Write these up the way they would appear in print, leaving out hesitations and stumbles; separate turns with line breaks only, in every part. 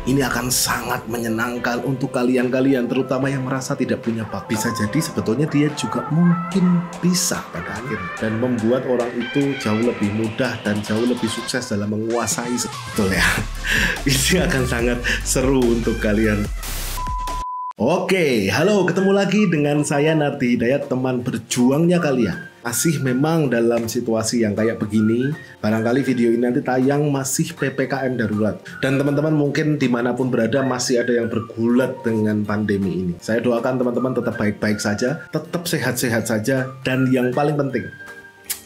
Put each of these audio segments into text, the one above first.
Ini akan sangat menyenangkan untuk kalian-kalian, terutama yang merasa tidak punya bakat. Bisa jadi sebetulnya dia juga mungkin bisa pada akhirnya, dan membuat orang itu jauh lebih mudah dan jauh lebih sukses dalam menguasai. Betul ya? Ini akan sangat seru untuk kalian. Oke, halo, ketemu lagi dengan saya Nardi Hidayat, teman berjuangnya kalian. Masih memang dalam situasi yang kayak begini, barangkali video ini nanti tayang masih PPKM darurat. Dan teman-teman mungkin dimanapun berada masih ada yang bergulat dengan pandemi ini. Saya doakan teman-teman tetap baik-baik saja, tetap sehat-sehat saja, dan yang paling penting,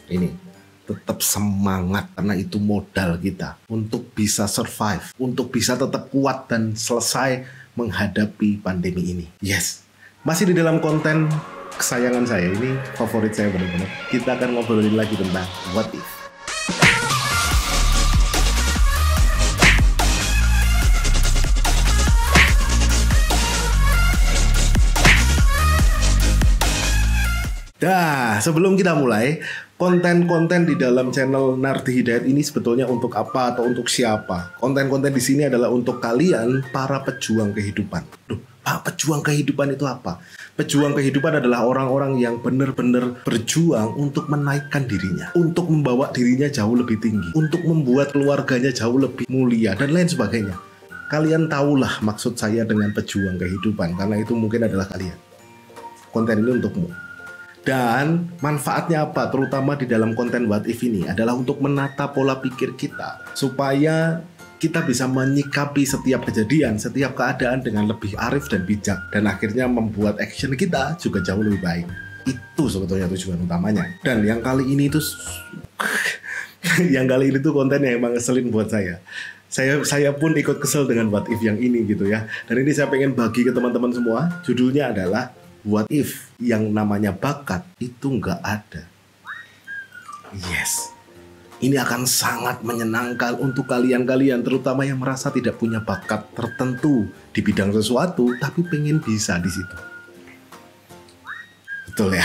ini, tetap semangat, karena itu modal kita untuk bisa survive, untuk bisa tetap kuat dan selesai menghadapi pandemi ini. Yes, masih di dalam konten kesayangan saya, ini favorit saya benar-benar. Kita akan ngobrolin lagi tentang what if. Dah, sebelum kita mulai, konten-konten di dalam channel Nardi Hidayat ini sebetulnya untuk apa atau untuk siapa? Konten-konten di sini adalah untuk kalian, para pejuang kehidupan. Duh, Pak, pejuang kehidupan itu apa? Pejuang kehidupan adalah orang-orang yang benar-benar berjuang untuk menaikkan dirinya, untuk membawa dirinya jauh lebih tinggi, untuk membuat keluarganya jauh lebih mulia, dan lain sebagainya. Kalian tahulah maksud saya dengan pejuang kehidupan, karena itu mungkin adalah kalian. Konten ini untukmu. Dan manfaatnya apa? Terutama di dalam konten what if ini adalah untuk menata pola pikir kita, supaya kita bisa menyikapi setiap kejadian, setiap keadaan dengan lebih arif dan bijak, dan akhirnya membuat action kita juga jauh lebih baik. Itu sebetulnya tujuan utamanya. Dan yang kali ini tuh tuh konten yang emang ngeselin buat saya. Saya pun ikut kesel dengan what if yang ini gitu ya. Dan ini saya pengen bagi ke teman-teman semua. Judulnya adalah what if yang namanya bakat itu nggak ada. Yes. Ini akan sangat menyenangkan untuk kalian-kalian, terutama yang merasa tidak punya bakat tertentu di bidang sesuatu, tapi pengen bisa di situ. Betul ya?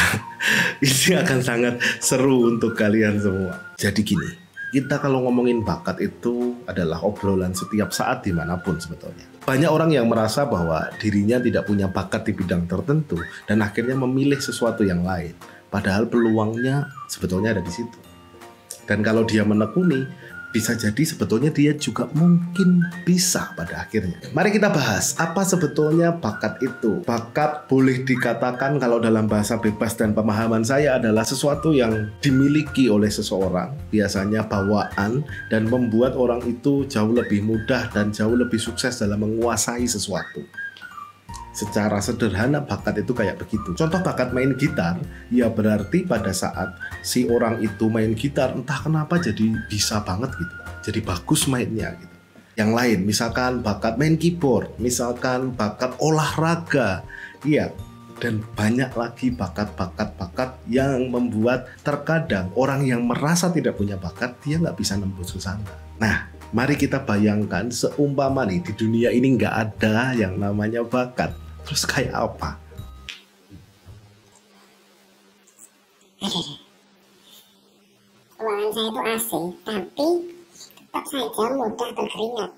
Ini akan sangat seru untuk kalian semua. Jadi gini, kita kalau ngomongin bakat itu adalah obrolan setiap saat dimanapun sebetulnya. Banyak orang yang merasa bahwa dirinya tidak punya bakat di bidang tertentu dan akhirnya memilih sesuatu yang lain. Padahal peluangnya sebetulnya ada di situ. Dan kalau dia menekuni, bisa jadi sebetulnya dia juga mungkin bisa pada akhirnya. Mari kita bahas, apa sebetulnya bakat itu? Bakat boleh dikatakan kalau dalam bahasa bebas dan pemahaman saya adalah sesuatu yang dimiliki oleh seseorang, biasanya bawaan, dan membuat orang itu jauh lebih mudah dan jauh lebih sukses dalam menguasai sesuatu. Secara sederhana bakat itu kayak begitu. Contoh bakat main gitar, ya berarti pada saat si orang itu main gitar, entah kenapa jadi bisa banget gitu. Jadi bagus mainnya gitu. Yang lain, misalkan bakat main keyboard, misalkan bakat olahraga, iya. Dan banyak lagi bakat-bakat yang membuat terkadang orang yang merasa tidak punya bakat, dia nggak bisa nembus ke sana. Nah, mari kita bayangkan seumpama nih di dunia ini nggak ada yang namanya bakat. Terus kayak apa?
Ruangan saya itu AC, tapi tetap saja mudah berkeringat.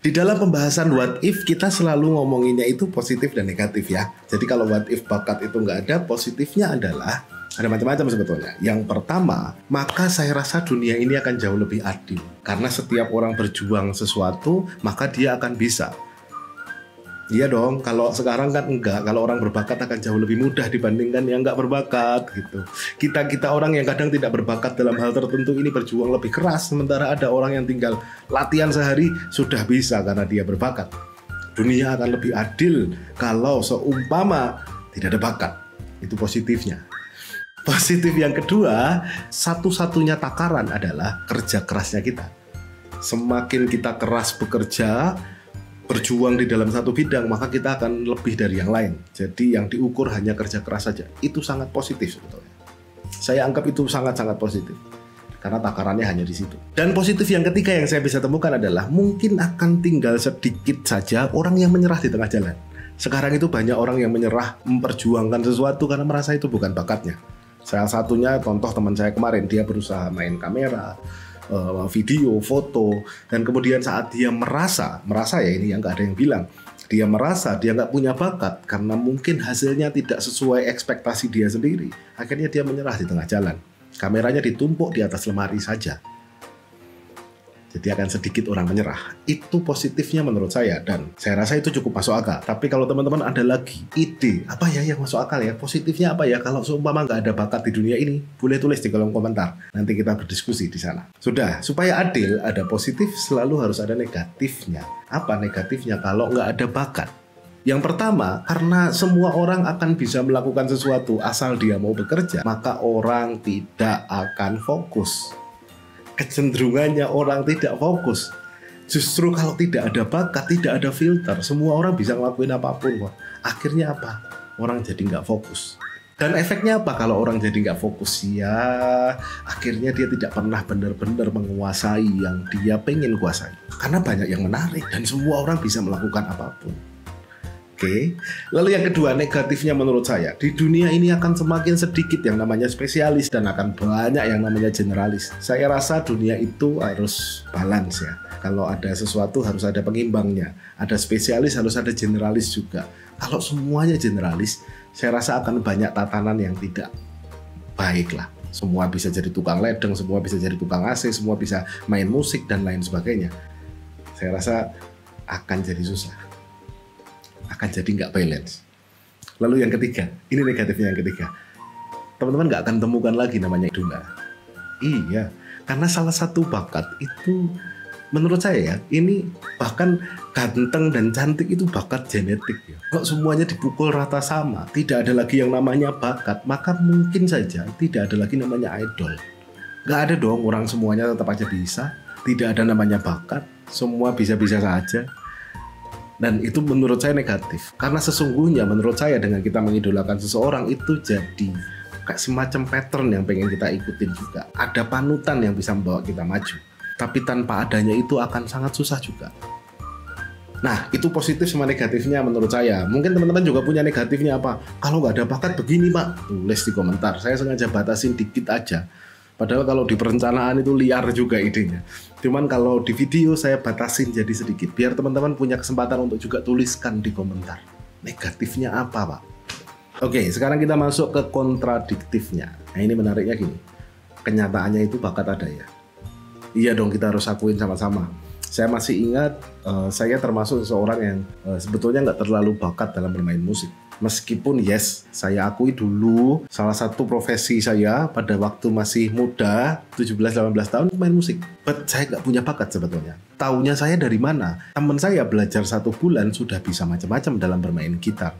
Di dalam pembahasan what if kita selalu ngomonginnya itu positif dan negatif ya. Jadi kalau what if bakat itu nggak ada, positifnya adalah ada macam-macam sebetulnya. Yang pertama, maka saya rasa dunia ini akan jauh lebih adil. Karena setiap orang berjuang sesuatu, maka dia akan bisa. Iya dong, kalau sekarang kan enggak. Kalau orang berbakat akan jauh lebih mudah dibandingkan yang enggak berbakat gitu. Kita orang yang kadang tidak berbakat dalam hal tertentu ini berjuang lebih keras, sementara ada orang yang tinggal latihan sehari sudah bisa karena dia berbakat. Dunia akan lebih adil kalau seumpama tidak ada bakat. Itu positifnya. Positif yang kedua, satu-satunya takaran adalah kerja kerasnya kita. Semakin kita keras bekerja, berjuang di dalam satu bidang, maka kita akan lebih dari yang lain. Jadi yang diukur hanya kerja keras saja. Itu sangat positif sebetulnya. Saya anggap itu sangat-sangat positif. Karena takarannya hanya di situ. Dan positif yang ketiga yang saya bisa temukan adalah mungkin akan tinggal sedikit saja orang yang menyerah di tengah jalan. Sekarang itu banyak orang yang menyerah memperjuangkan sesuatu karena merasa itu bukan bakatnya. Salah satunya contoh teman saya kemarin, dia berusaha main kamera, video, foto, dan kemudian saat dia merasa ya ini yang nggak ada yang bilang, dia merasa dia nggak punya bakat karena mungkin hasilnya tidak sesuai ekspektasi dia sendiri, akhirnya dia menyerah di tengah jalan. Kameranya ditumpuk di atas lemari saja. Jadi akan sedikit orang menyerah. Itu positifnya menurut saya, dan saya rasa itu cukup masuk akal. Tapi kalau teman-teman ada lagi ide, apa ya yang masuk akal ya? Positifnya apa ya? Kalau seumpama nggak ada bakat di dunia ini, boleh tulis di kolom komentar. Nanti kita berdiskusi di sana. Sudah, supaya adil, ada positif selalu harus ada negatifnya. Apa negatifnya kalau nggak ada bakat? Yang pertama, karena semua orang akan bisa melakukan sesuatu asal dia mau bekerja, maka orang tidak akan fokus. Kecenderungannya orang tidak fokus. Justru kalau tidak ada bakat, tidak ada filter, semua orang bisa ngelakuin apapun kok. Akhirnya apa? Orang jadi nggak fokus. Dan efeknya apa kalau orang jadi nggak fokus? Ya, akhirnya dia tidak pernah benar-benar menguasai yang dia pengen kuasai. Karena banyak yang menarik dan semua orang bisa melakukan apapun. Oke. Lalu yang kedua, negatifnya menurut saya, di dunia ini akan semakin sedikit yang namanya spesialis dan akan banyak yang namanya generalis. Saya rasa dunia itu harus balance ya. Kalau ada sesuatu harus ada pengimbangnya. Ada spesialis, harus ada generalis juga. Kalau semuanya generalis, saya rasa akan banyak tatanan yang tidak baik lah. Semua bisa jadi tukang ledeng, semua bisa jadi tukang AC, semua bisa main musik dan lain sebagainya. Saya rasa akan jadi susah. Akan jadi nggak balance. Lalu yang ketiga, ini negatifnya yang ketiga. Teman-teman nggak akan temukan lagi namanya idola. Iya, karena salah satu bakat itu menurut saya ya, ini bahkan ganteng dan cantik itu bakat genetik ya. Kok semuanya dipukul rata sama, tidak ada lagi yang namanya bakat, maka mungkin saja tidak ada lagi namanya idol. Nggak ada dong, orang semuanya tetap aja bisa. Tidak ada namanya bakat, semua bisa-bisa saja. Dan itu menurut saya negatif. Karena sesungguhnya menurut saya dengan kita mengidolakan seseorang itu jadi kayak semacam pattern yang pengen kita ikutin juga. Ada panutan yang bisa membawa kita maju. Tapi tanpa adanya itu akan sangat susah juga. Nah, itu positif sama negatifnya menurut saya. Mungkin teman-teman juga punya negatifnya apa? Kalau nggak ada bakat begini Pak, tulis di komentar. Saya sengaja batasin dikit aja. Padahal kalau di perencanaan itu liar juga idenya. Cuman kalau di video saya batasin jadi sedikit. Biar teman-teman punya kesempatan untuk juga tuliskan di komentar. Negatifnya apa Pak? Oke, sekarang kita masuk ke kontradiktifnya. Nah ini menariknya gini. Kenyataannya itu bakat ada ya. Iya dong, kita harus akuin sama-sama. Saya masih ingat saya termasuk seseorang yang sebetulnya nggak terlalu bakat dalam bermain musik. Meskipun yes, saya akui dulu salah satu profesi saya pada waktu masih muda, 17-18 tahun main musik. But saya nggak punya bakat sebetulnya. Taunya saya dari mana? Teman saya belajar 1 bulan sudah bisa macam-macam dalam bermain gitar.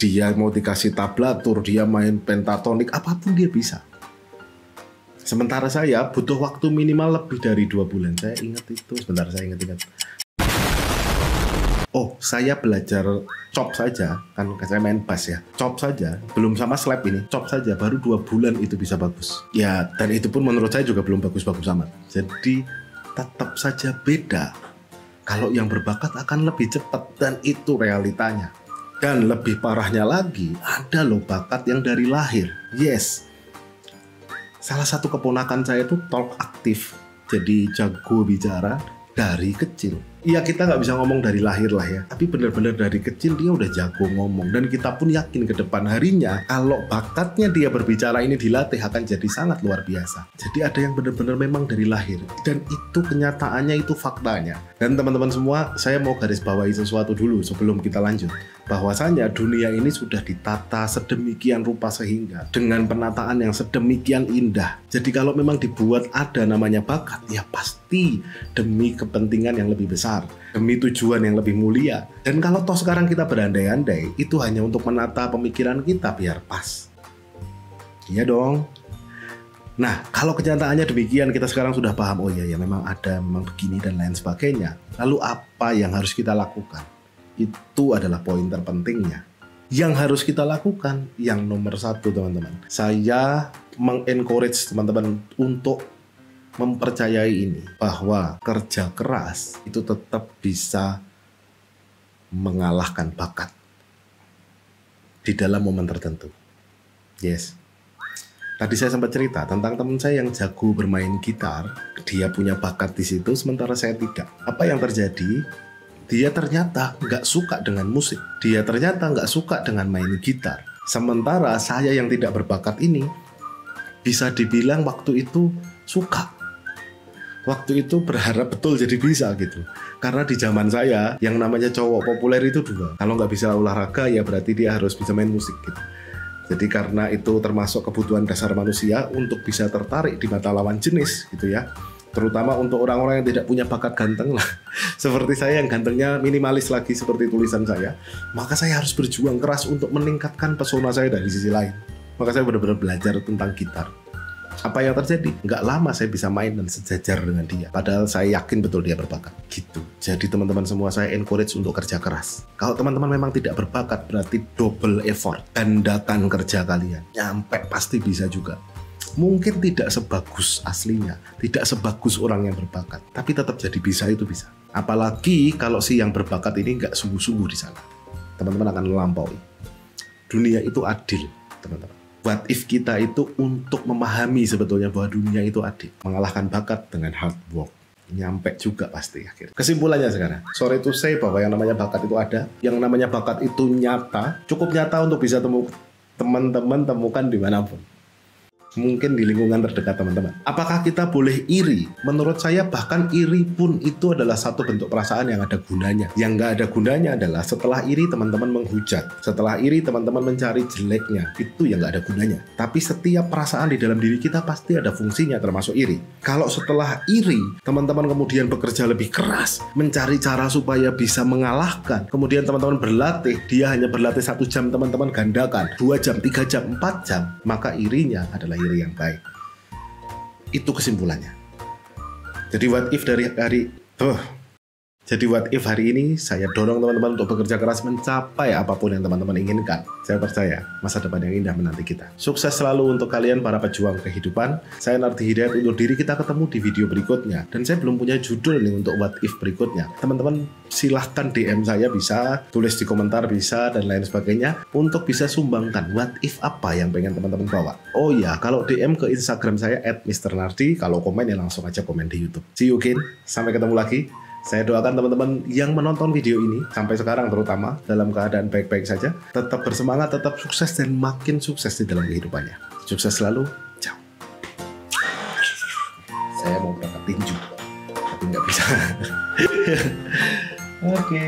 Dia mau dikasih tablatur, dia main pentatonik, apapun dia bisa. Sementara saya butuh waktu minimal lebih dari 2 bulan. Saya ingat itu, sebentar saya ingat. Oh, saya belajar chop saja, kan saya main bass ya. Chop saja, belum sama slap ini, chop saja baru 2 bulan itu bisa bagus. Ya, dan itu pun menurut saya juga belum bagus-bagus amat. Jadi tetap saja beda. Kalau yang berbakat akan lebih cepat dan itu realitanya. Dan lebih parahnya lagi, ada loh bakat yang dari lahir. Yes. Salah satu keponakan saya itu talk aktif, jadi jago bicara dari kecil. Iya, kita nggak bisa ngomong dari lahir lah ya, tapi benar-benar dari kecil dia udah jago ngomong. Dan kita pun yakin ke depan harinya kalau bakatnya dia berbicara ini dilatih akan jadi sangat luar biasa. Jadi ada yang benar-benar memang dari lahir, dan itu kenyataannya, itu faktanya. Dan teman-teman semua, saya mau garis bawahi sesuatu dulu sebelum kita lanjut. Bahwasanya dunia ini sudah ditata sedemikian rupa sehingga dengan penataan yang sedemikian indah. Jadi kalau memang dibuat ada namanya bakat, ya pasti demi kepentingan yang lebih besar, demi tujuan yang lebih mulia. Dan kalau toh sekarang kita berandai-andai, itu hanya untuk menata pemikiran kita biar pas. Iya dong. Nah, kalau kenyataannya demikian, kita sekarang sudah paham, oh iya ya memang ada, memang begini dan lain sebagainya. Lalu apa yang harus kita lakukan? Itu adalah poin terpentingnya. Yang harus kita lakukan, yang nomor 1 teman-teman. Saya mengencourage teman-teman untuk mempercayai ini, bahwa kerja keras itu tetap bisa mengalahkan bakat di dalam momen tertentu. Yes. Tadi saya sempat cerita tentang teman saya yang jago bermain gitar. Dia punya bakat di situ, sementara saya tidak. Apa yang terjadi? Dia ternyata nggak suka dengan musik. Dia ternyata nggak suka dengan main gitar. Sementara saya yang tidak berbakat ini, bisa dibilang waktu itu suka. Waktu itu berharap betul jadi bisa gitu. Karena di zaman saya, yang namanya cowok populer itu 2. Kalau nggak bisa olahraga, ya berarti dia harus bisa main musik gitu. Jadi karena itu termasuk kebutuhan dasar manusia untuk bisa tertarik di mata lawan jenis gitu ya. Terutama untuk orang-orang yang tidak punya bakat ganteng lah. Seperti saya yang gantengnya minimalis lagi seperti tulisan saya. Maka saya harus berjuang keras untuk meningkatkan pesona saya dari sisi lain. Maka saya benar-benar belajar tentang gitar. Apa yang terjadi? Nggak lama saya bisa main dan sejajar dengan dia. Padahal saya yakin betul dia berbakat. Gitu. Jadi teman-teman semua saya encourage untuk kerja keras. Kalau teman-teman memang tidak berbakat, berarti double effort. Gandatan kerja kalian. Nyampe pasti bisa juga. Mungkin tidak sebagus aslinya, tidak sebagus orang yang berbakat. Tapi tetap jadi bisa itu bisa. Apalagi kalau si yang berbakat ini nggak sungguh-sungguh di sana. Teman-teman akan melampaui. Dunia itu adil, teman-teman. What if kita itu untuk memahami sebetulnya bahwa dunia itu adil. Mengalahkan bakat dengan hard work. Nyampe juga pasti akhirnya. Kesimpulannya sekarang, sorry to say bahwa yang namanya bakat itu ada. Yang namanya bakat itu nyata. Cukup nyata untuk bisa teman-teman temukan dimanapun. Mungkin di lingkungan terdekat teman-teman. Apakah kita boleh iri? Menurut saya bahkan iri pun itu adalah satu bentuk perasaan yang ada gunanya. Yang nggak ada gunanya adalah setelah iri teman-teman menghujat. Setelah iri teman-teman mencari jeleknya. Itu yang nggak ada gunanya. Tapi setiap perasaan di dalam diri kita pasti ada fungsinya termasuk iri. Kalau setelah iri teman-teman kemudian bekerja lebih keras. Mencari cara supaya bisa mengalahkan. Kemudian teman-teman berlatih. Dia hanya berlatih 1 jam teman-teman gandakan. 2 jam, 3 jam, 4 jam. Maka irinya adalah iri yang baik. Itu kesimpulannya. Jadi what if hari ini saya dorong teman-teman untuk bekerja keras mencapai apapun yang teman-teman inginkan. Saya percaya masa depan yang indah menanti kita. Sukses selalu untuk kalian para pejuang kehidupan. Saya Nardi Hidayat undur diri, kita ketemu di video berikutnya. Dan saya belum punya judul nih untuk what if berikutnya. Teman-teman silahkan DM saya, bisa tulis di komentar, bisa dan lain sebagainya untuk bisa sumbangkan what if apa yang pengen teman-teman bawa. Oh ya, kalau DM ke Instagram saya @mrnardi, kalau komen ya langsung aja komen di YouTube. See you again, sampai ketemu lagi. Saya doakan teman-teman yang menonton video ini sampai sekarang terutama dalam keadaan baik-baik saja, tetap bersemangat, tetap sukses dan makin sukses di dalam kehidupannya. Sukses selalu. Ciao. Saya mau berangkat tinju, tapi nggak bisa. Oke.